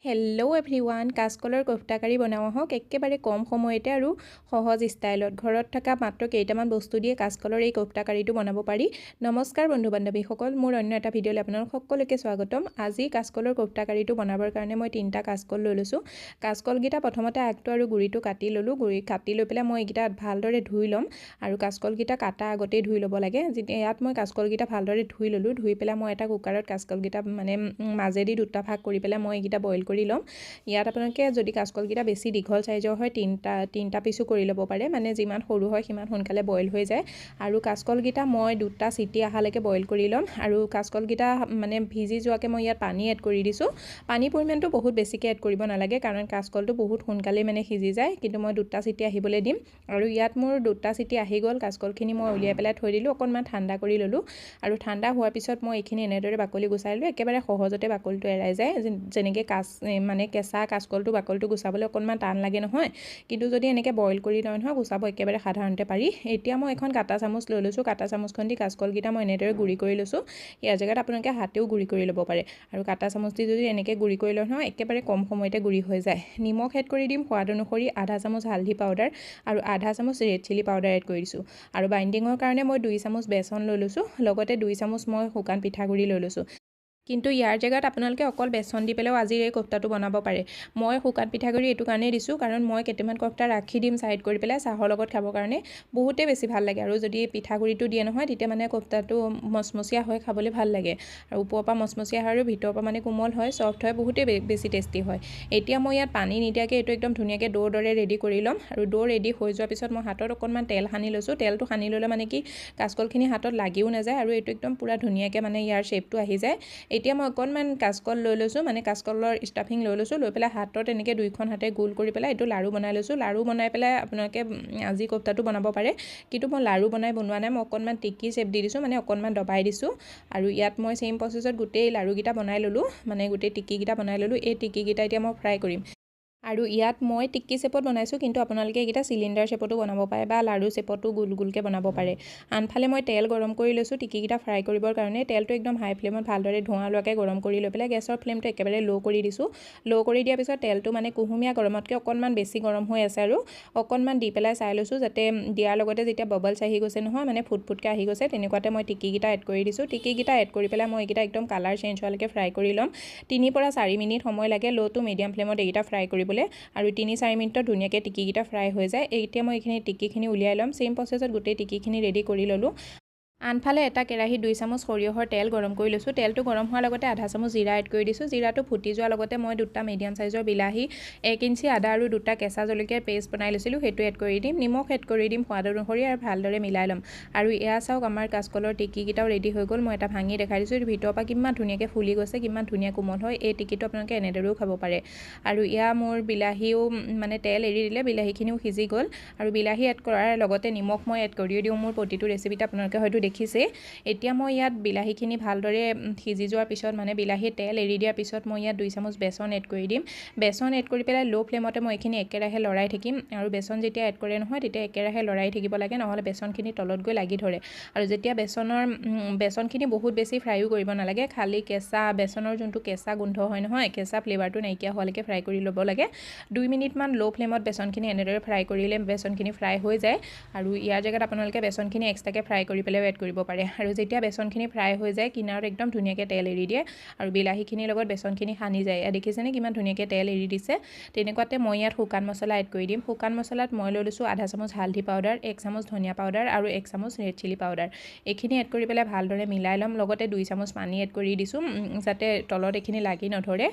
Hello' everyone, কাচকলৰ kofta কাৰী বনাওঁ আহক একেবাৰে কম সময়তে আৰু সহজ ষ্টাইলত ঘৰত থকা মাত্ৰ কেইটামান বস্তু দিয়ে কাচকলৰ এই কোফটা কাৰীটো বনাব পাৰি। নমস্কাৰ বন্ধু বান্ধৱীসকল, মোৰ অন্য এটা ভিডিঅ'লৈ আপোনালোক সকলোকে স্বাগতম। আজি কাচকলৰ কোফটা কাৰীটো বনাবৰ কাৰণে মই 3টা কাচকল লৈ লৈছোঁ। কাচকলকেইটা প্ৰথমতে আগটো আৰু গুৰিটো কাটি ল'লোঁ। কাটি লৈ পেলাই মই এইকেইটা ভালদৰে ধুই ল'ম আৰু কাচকলকেইটা কাটা আগতেই ধুই ল'ব লাগে। ইয়াত মই কাচকলকেইটা ভালদৰে ধুই ল'লোঁ। ধুই পেলাই মই এটা কুকাৰত কাচকলকেইটা মাজেদি 2টা ভাগ কৰি পেলাই মই এইকেইটা বইল কৰি ল'ম। ইয়াত আপোনালোকে যদি কাচকলকেইটা বেছি দীঘল সাইজৰ হয় তিনটা পিছো কৰি ল'ব পাৰে, মানে যিমান সৰু হয় সিমান সোনকালে বইল হৈ যায়। আৰু কাচকলকেইটা মই 2টা চিটি অহালৈকে বইল কৰি ল'ম। আৰু কাচকলকেইটা ভিজি যোৱাকৈ মই ইয়াত পানী এড কৰি দিছোঁ। পানীৰ পৰিমাণটো বহুত বেছিকৈ এড কৰিব নালাগে, কাৰণ কাচকলটো বহুত সোনকালেই সিজি যায়, কিন্তু মই 2টা চিটি আহিবলৈ দিম। আৰু ইয়াত মোৰ 2টা চিটি আহি গ'ল। কাচকলখিনি মই উলিয়াই পেলাই থৈ দিলোঁ, অকণমান ঠাণ্ডা কৰি ল'লোঁ। আৰু ঠাণ্ডা হোৱাৰ পিছত মই এইখিনি এনেদৰে বাকলি গুচাই ল'লোঁ। একেবাৰে সহজতে বাকলিটো এৰাই যায়, যেনেকৈ কেঁচা কাচকলটো বাকলিটো গুচাবলৈ অকণমান টান লাগে নহয়, কিন্তু যদি এনেকৈ বইল কৰি লয় নহয় গুচাব একেবাৰে সাধাৰণতে পাৰি। এতিয়া মই এখন কাটা চামুচ লৈ লৈছোঁ। কাটা চামুচখন দি কাচকলকেইটা মই এনেদৰে গুড়ি কৰি লৈছোঁ। ইয়াৰ জেগাত আপোনালোকে হাতেও গুড়ি কৰি ল'ব পাৰে। আৰু কাটা চামুচ দি যদি এনেকৈ গুড়ি কৰি লয় নহয় একেবাৰে কম সময়তে গুড়ি হৈ যায়। নিমখ এড কৰি দিম সোৱাদ অনুসৰি, আধা চামুচ হালধি পাউডাৰ আৰু আধা চামুচ ৰেড চিলি পাউডাৰ এড কৰি দিছোঁ। আৰু বাইণ্ডিঙৰ কাৰণে মই 2 চামুচ বেচন লৈ লৈছোঁ, লগতে 2 চামুচ মই শুকান পিঠাগুড়ি লৈ লৈছোঁ। কিন্তু ইয়াৰ জেগাত আপোনালোকে অকল বেচন দি পেলাইও আজিৰ এই কোফটাটো বনাব পাৰে। মই শুকান পিঠাগুড়ি এইটো কাৰণেই দিছোঁ, কাৰণ মই কেইটামান কোফটা ৰাখি দিম ছাইড কৰি পেলাই চাহৰ লগত খাবৰ কাৰণে, বহুতেই বেছি ভাল লাগে। আৰু যদি পিঠাগুড়িটো দিয়ে নহয় তেতিয়া কোফটাটো মচমচীয়া হৈ খাবলৈ ভাল লাগে। আৰু ওপৰৰ পৰা মচমচীয়া হয় আৰু ভিতৰৰ পৰা কোমল হয়, ছফ্ট হয়, বহুতেই বেছি টেষ্টি হয়। এতিয়া মই ইয়াত পানী নিদিয়াকৈ এইটো একদম ধুনীয়াকৈ ডোৰ দৰে ৰেডি কৰি ল'ম। আৰু ডো ৰেডি হৈ যোৱাৰ পিছত মই হাতত অকণমান তেল সানি লৈছোঁ। তেলটো সানি ল'লে কি কাচকলখিনি হাতত লাগিও নাযায় আৰু এইটো একদম পূৰা ধুনীয়াকৈ ইয়াৰ শ্বেপটো আহি যায়। এতিয়া মই অকণমান কাচকল লৈ লৈছোঁ, কাচকলৰ ষ্টাফিং লৈ লৈছোঁ। লৈ পেলাই হাতত এনেকৈ 2খন হাতে গোল কৰি পেলাই এইটো লাড়ু বনাই লৈছোঁ। লাড়ু বনাই পেলাই আপোনালোকে আজি কোফটাটো বনাব পাৰে, কিন্তু মই লাড়ু বনোৱা নাই। মই অকণমান টিকি শ্বেপ দি দিছোঁ, অকণমান দবাই দিছোঁ। আৰু ইয়াত মই চেম প্ৰচেছত গোটেই লাড়ুকেইটা বনাই ল'লোঁ, গোটেই টিকিকেইটা বনাই ল'লোঁ। এই টিকিকেইটা এতিয়া মই ফ্ৰাই কৰিম। আৰু ইয়াত মই টিক্কি শ্বেপত বনাইছোঁ, কিন্তু আপোনালোকে এইকেইটা চিলিণ্ডাৰ শ্বেপতো বনাব পাৰে বা লাড়ু শ্বেপতো গোল গোলকৈ বনাব পাৰে। আনফালে মই তেল গৰম কৰি লৈছোঁ টিক্কিকেইটা ফ্ৰাই কৰিবৰ কাৰণে। তেলটো একদম হাই ফ্লেমত ভালদৰে ধোঁৱা লোৱাকৈ গৰম কৰি লৈ পেলাই গেছৰ ফ্লেমটো একেবাৰে ল' কৰি দিছোঁ। ল' কৰি দিয়াৰ পিছত তেলটো কুহুমীয়া গৰমতকৈ অকণমান বেছি গৰম হৈ আছে, আৰু অকণমান দি পেলাই চাই লৈছোঁ যাতে দিয়াৰ লগতে যেতিয়া বাবলছ আহি গৈছে নহয়, ফুটফুটকৈ আহি গৈছে, তেনেকুৱাতে মই টিক্কিকেইটা এড কৰি দিছোঁ। টিক্কিকেইটা এড কৰি পেলাই মই এইকেইটা একদম কালাৰ চেঞ্জ হোৱালৈকে ফ্ৰাই কৰি ল'ম। 3 পৰা 4 মিনিট সময় লাগে ল' টু মিডিয়াম ফ্লেমত এইকেইটা ফ্ৰাই কৰিবলৈ। আৰু 3-4 মিনিটত ধুনীয়াকৈ টিক্কিকেইটা ফ্ৰাই হৈ যায়। এতিয়া মই এইখিনি টিক্কিখিনি উলিয়াই ল'ম। চেম প্ৰচেছত গোটেই টিক্কিখিনি ৰেডি কৰি ল'লোঁ। আনফালে এটা কেৰাহীত 2 চামুচ সৰিয়হৰ তেল গৰম কৰি লৈছোঁ। তেলটো গৰম হোৱাৰ লগতে আধা চামুচ জিৰা এড কৰি দিছোঁ। জিৰাটো ফুটি যোৱাৰ লগতে মই 2টা মিডিয়াম চাইজৰ বিলাহী, 1 ইঞ্চি আদা আৰু 2টা কেঁচা জলকীয়াৰ পেষ্ট বনাই লৈছিলোঁ, সেইটো এড কৰি দিম। নিমখ এড কৰি দিম সোৱাদ অনুসৰি আৰু ভালদৰে মিলাই ল'ম। আৰু এয়া চাওক, আমাৰ কাচকলৰ টিক্কিকেইটাও ৰেডি হৈ গ'ল। মই এটা ভাঙি দেখাই দিছোঁ, ভিতৰৰ পৰা কিমান ধুনীয়াকৈ ফুলি গৈছে, কিমান ধুনীয়া কোমল হয়। এই টিক্কিটো আপোনালোকে এনেদৰেও খাব পাৰে। আৰু এয়া মোৰ বিলাহীও তেল এৰি দিলে, বিলাহীখিনিও সিজি গ'ল। আৰু বিলাহী এড কৰাৰ লগতে নিমখ মই এড কৰি দিওঁ মোৰ প্ৰতিটো ৰেচিপিতে, আপোনালোকে হয়তো দেখিছে। এতিয়া মই ইয়াত বিলাহীখিনি ভালদৰে সিজি যোৱাৰ পিছত বিলাহীৰ তেল এৰি দিয়াৰ পিছত মই ইয়াত 2 চামুচ বেচন এড কৰি দিম। বেচন এড কৰি পেলাই ল' ফ্লেমতে মই এইখিনি একেৰাহে লৰাই থাকিম। আৰু বেচন যেতিয়া এড কৰে নহয় তেতিয়া একেৰাহে লৰাই থাকিব লাগে, নহ'লে বেচনখিনি তলত গৈ লাগি ধৰে। আৰু যেতিয়া বেচনখিনি বহুত বেছি ফ্ৰাইও কৰিব নালাগে, খালি বেচনৰ যোনটো কেঁচা গোন্ধ হয় নহয়, কেঁচা ফ্লেভাৰটো নাইকিয়া হোৱালৈকে ফ্ৰাই কৰি ল'ব লাগে। 2 মিনিটমান ল' ফ্লেমত বেচনখিনি এনেদৰে ফ্ৰাই কৰিলে বেচনখিনি ফ্ৰাই হৈ যায়। আৰু ইয়াৰ জেগাত আপোনালোকে বেচনখিনি এক্সট্ৰাকৈ ফ্ৰাই কৰি পেলাইও এড কৰিব পাৰে। আৰু যেতিয়া বেচনখিনি ফ্ৰাই হৈ যায়, কিনাৰত একদম ধুনীয়াকৈ তেল এৰি দিয়ে আৰু বিলাহীখিনিৰ লগত বেচনখিনি সানি যায়। দেখিছেনে কিমান ধুনীয়াকৈ তেল এৰি দিছে। তেনেকুৱাতে মই ইয়াত শুকান মছলা এড কৰি দিম। শুকান মছলাত মই লৈ লৈছোঁ আধা চামুচ হালধি পাউডাৰ, 1 চামুচ ধনিয়া পাউডাৰ আৰু 1 চামুচ ৰেড চিলি পাউডাৰ। এইখিনি এড কৰি পেলাই ভালদৰে মিলাই ল'ম। লগতে 2 চামুচ পানী এড কৰি দিছোঁ, যাতে তলত এইখিনি লাগি নধৰে।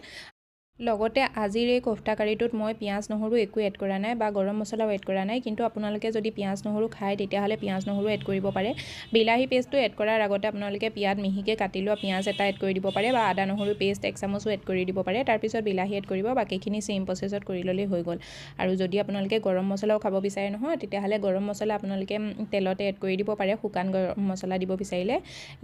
লগতে আজিৰ এই কোফটা কাৰীটোত মই পিঁয়াজ নহৰু একো এড কৰা নাই বা গৰম মছলাও এড কৰা নাই, কিন্তু আপোনালোকে যদি পিঁয়াজ নহৰু খায় তেতিয়াহ'লে পিঁয়াজ নহৰু এড কৰিব পাৰে। বিলাহী পেষ্টটো এড কৰাৰ আগতে আপোনালোকে মিহিকৈ কাটি লোৱা পিঁয়াজ এটা এড কৰি দিব পাৰে, বা আদা নহৰু পেষ্ট 1 চামুচো এড কৰি দিব পাৰে। তাৰপিছত বিলাহী এড কৰিব, বাকীখিনি চেম প্ৰচেছত কৰি ল'লেই হৈ গ'ল। আৰু যদি আপোনালোকে গৰম মছলাও খাব বিচাৰে নহয়, তেতিয়াহ'লে গৰম মছলা আপোনালোকে তেলতে এড কৰি দিব পাৰে, শুকান গৰম মছলা দিব বিচাৰিলে।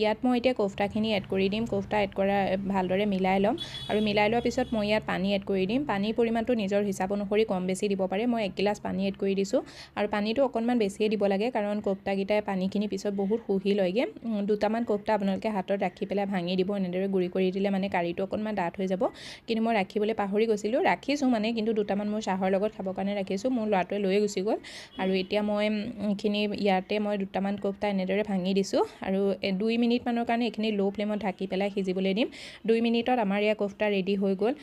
ইয়াত মই এতিয়া কোফটাখিনি এড কৰি দিম। কোফটা এড কৰা ভালদৰে মিলাই ল'ম। আৰু মিলাই লোৱাৰ পিছত মই ইয়াত ইয়াত পানী এড কৰি দিম পানীৰ পৰিমাণটো নিজৰ হিচাপ অনুসৰি কম বেছি দিব পাৰে মই 1 গিলাচ পানী এড কৰি দিছোঁ আৰু পানীটো অকণমান বেছিয়ে দিব লাগে কাৰণ কোফটাকেইটাই পানীখিনি পিছত বহুত শুহি লয়গে দুটামান কোফটা আপোনালোকে হাতত ৰাখি পেলাই ভাঙি দিব এনেদৰে গুড়ি কৰি দিলে মানে কাৰীটো অকণমান ডাঠ হৈ যাব কিন্তু মই ৰাখিবলৈ পাহৰি গৈছিলোঁ ৰাখিছোঁ মানে কিন্তু দুটামান মই চাহৰ লগত খাবৰ কাৰণে ৰাখিছোঁ মোৰ ল'ৰাটোৱে লৈয়ে গুচি গ'ল আৰু এতিয়া মই এইখিনি ইয়াতে মই দুটামান কোফটা এনেদৰে ভাঙি দিছোঁ আৰু 2 মিনিটমানৰ কাৰণে এইখিনি ল' ফ্লেমত ঢাকি পেলাই সিজিবলৈ দিম 2 মিনিটত আমাৰ ইয়াৰ কোফটা ৰেডি হৈ গ'ল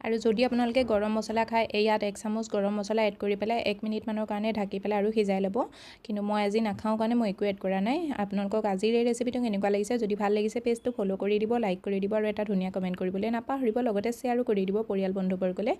আৰু যদি আপোনালোকে গৰম মছলা খায় ইয়াত 1 চামুচ গৰম মছলা এড কৰি পেলাই 1 মিনিটমানৰ কাৰণে ঢাকি পেলাই আৰু সিজাই ল'ব কিন্তু মই আজি নাখাওঁ কাৰণে মই একো এড কৰা নাই আপোনালোকক আজিৰ এই ৰেচিপিটো কেনেকুৱা লাগিছে যদি ভাল লাগিছে পেজটো ফ'ল' কৰি দিব লাইক কৰি দিব আৰু এটা ধুনীয়া কমেণ্ট কৰিবলৈ নাপাহৰিব লগতে শ্বেয়াৰো কৰি দিব পৰিয়াল বন্ধুবৰ্গলৈ